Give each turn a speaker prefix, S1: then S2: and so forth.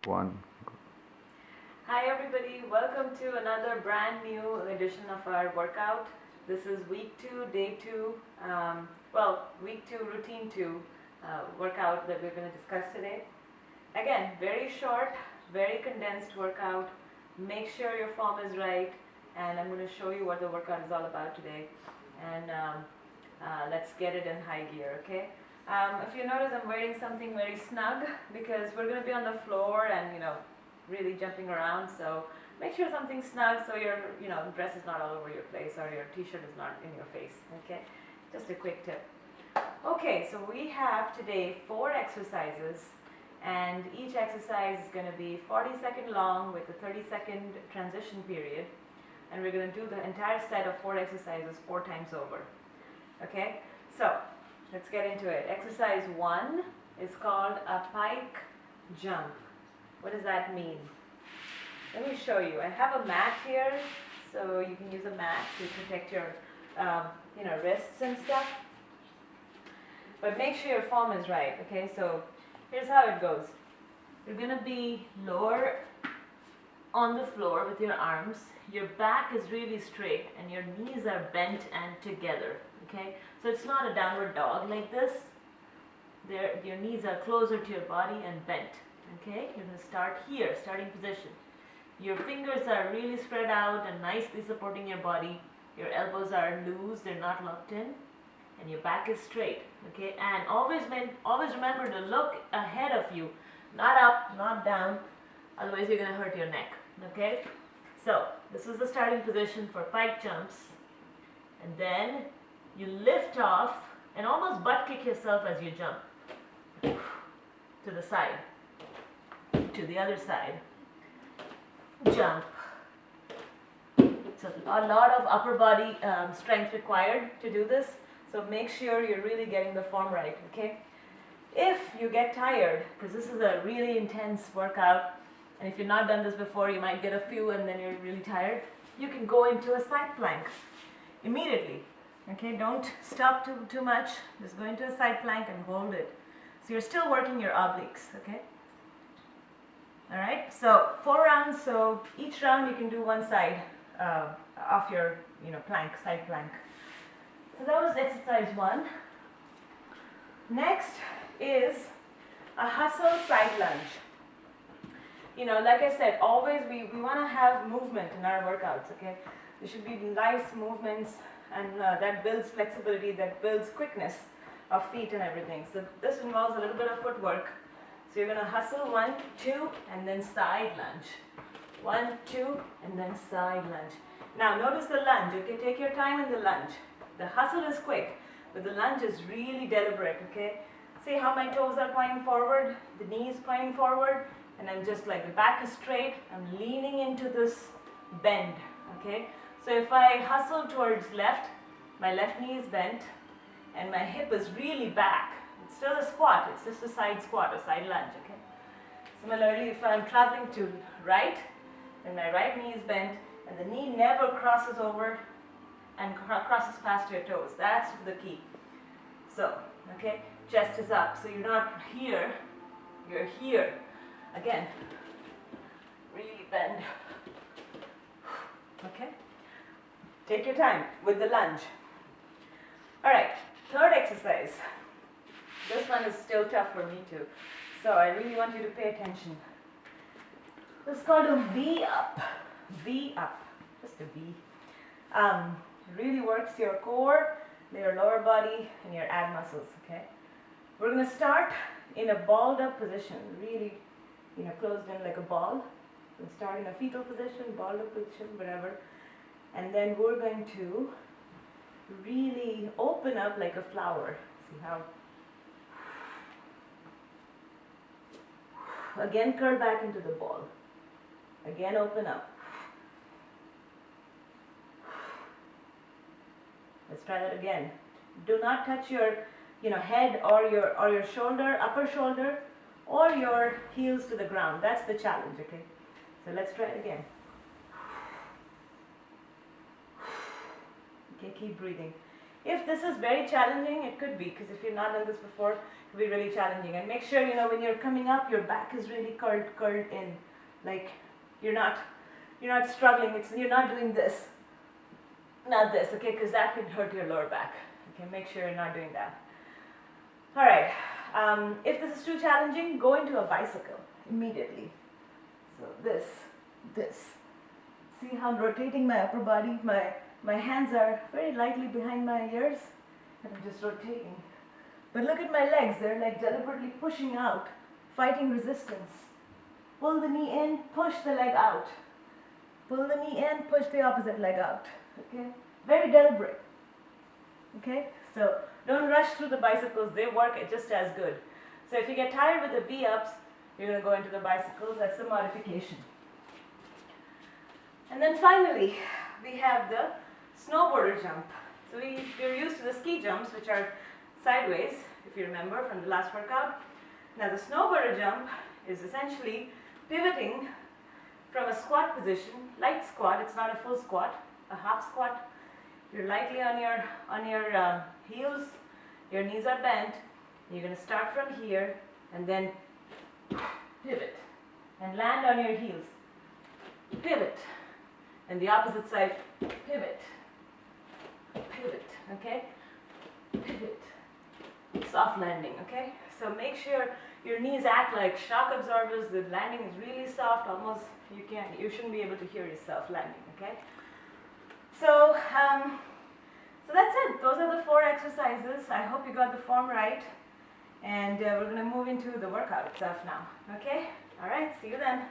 S1: One.
S2: Hi everybody, welcome to another brand new edition of our workout. This is week 2, day 2, week 2, routine 2 workout that we're going to discuss today. Again, very short, very condensed workout. Make sure your form is right, and I'm going to show you what the workout is all about today. And let's get it in high gear, okay? If you notice, I'm wearing something very snug because we're going to be on the floor and, really jumping around. So make sure something's snug so your, dress is not all over your place or your t-shirt is not in your face, okay? Just a quick tip. Okay, so we have today 4 exercises, and each exercise is going to be 40-second long with a 30-second transition period, and we're going to do the entire set of 4 exercises 4 times over. Okay, so let's get into it. Exercise 1 is called a pike jump. What does that mean? Let me show you. I have a mat here, so you can use a mat to protect your wrists and stuff. But make sure your form is right, okay? So here's how it goes. You're going to be lower on the floor with your arms. Your back is really straight and your knees are bent and together, okay? So it's not a downward dog like this. Your knees are closer to your body and bent, okay? You're going to start here, starting position. Your fingers are really spread out and nicely supporting your body. Your elbows are loose, they're not locked in. And your back is straight, okay? And always remember to look ahead of you, not up, not down, otherwise you're going to hurt your neck, okay? So this is the starting position for pike jumps, and then you lift off and almost butt kick yourself as you jump to the side, to the other side, jump. So a lot of upper body strength required to do this. So make sure you're really getting the form right, okay? If you get tired, because this is a really intense workout, and if you've not done this before, you might get a few and then you're really tired, you can go into a side plank immediately, okay? Don't stop too much. Just go into a side plank and hold it. So you're still working your obliques, okay? All right, so 4 rounds, so each round you can do one side of your, plank, side plank. So that was exercise 1. Next is a hustle side lunge. Like I said, always we want to have movement in our workouts, okay? There should be nice movements, and that builds flexibility, that builds quickness of feet and everything. So this involves a little bit of footwork. So you're going to hustle 1, 2, and then side lunge. 1, 2, and then side lunge. Now notice the lunge, okay? Take your time in the lunge. The hustle is quick, but the lunge is really deliberate, okay? See how my toes are pointing forward, the knees pointing forward, and I'm just like the back is straight, I'm leaning into this bend, okay? So if I hustle towards left, my left knee is bent, and my hip is really back. It's still a squat, it's just a side squat, a side lunge, okay? Similarly, if I'm traveling to right, then my right knee is bent, and the knee never crosses over and crosses past your toes. That's the key. So, okay, chest is up. So you're not here, you're here. Again, really bend. Okay? Take your time with the lunge. All right, third exercise. This one is still tough for me too. So I really want you to pay attention. This is called a V up. V up. Just a V. Really works your core, your lower body, and your ab muscles, okay? We're going to start in a balled up position, really, closed in like a ball. We'll start in a fetal position, balled up position, whatever. And then we're going to really open up like a flower. See how? Again, curl back into the ball. Again, open up. Let's try that again. Do not touch your, head or your shoulder, upper shoulder, or your heels to the ground. That's the challenge, okay? So let's try it again. Okay, keep breathing. If this is very challenging, it could be, because if you've not done this before, it could be really challenging. And make sure, when you're coming up, your back is really curled in, like you're not struggling. You're not doing this, not this, okay? Because that could hurt your lower back. Okay, make sure you're not doing that. All right. If this is too challenging, go into a bicycle immediately. So this. See how I'm rotating my upper body? My hands are very lightly behind my ears, and I'm just rotating. But look at my legs. They're like deliberately pushing out, fighting resistance. Pull the knee in, push the leg out. Pull the knee in, push the opposite leg out. Okay? Very deliberate. Okay? So don't rush through the bicycles. They work just as good. So if you get tired with the V-ups, you're going to go into the bicycles. That's the modification. And then finally, we have the snowboarder jump. So we're used to the ski jumps, which are sideways, if you remember from the last workout. Now the snowboarder jump is essentially pivoting from a squat position, light squat. It's not a full squat, a half squat. You're lightly on your heels. Your knees are bent. You're going to start from here and then pivot and land on your heels. Pivot. And the opposite side, pivot. Pivot, okay? Pivot. Soft landing, okay? So make sure your knees act like shock absorbers. The landing is really soft, almost you shouldn't be able to hear yourself landing, okay? So that's it. Those are the 4 exercises. I hope you got the form right. And we're going to move into the workout itself now, okay? All right, see you then.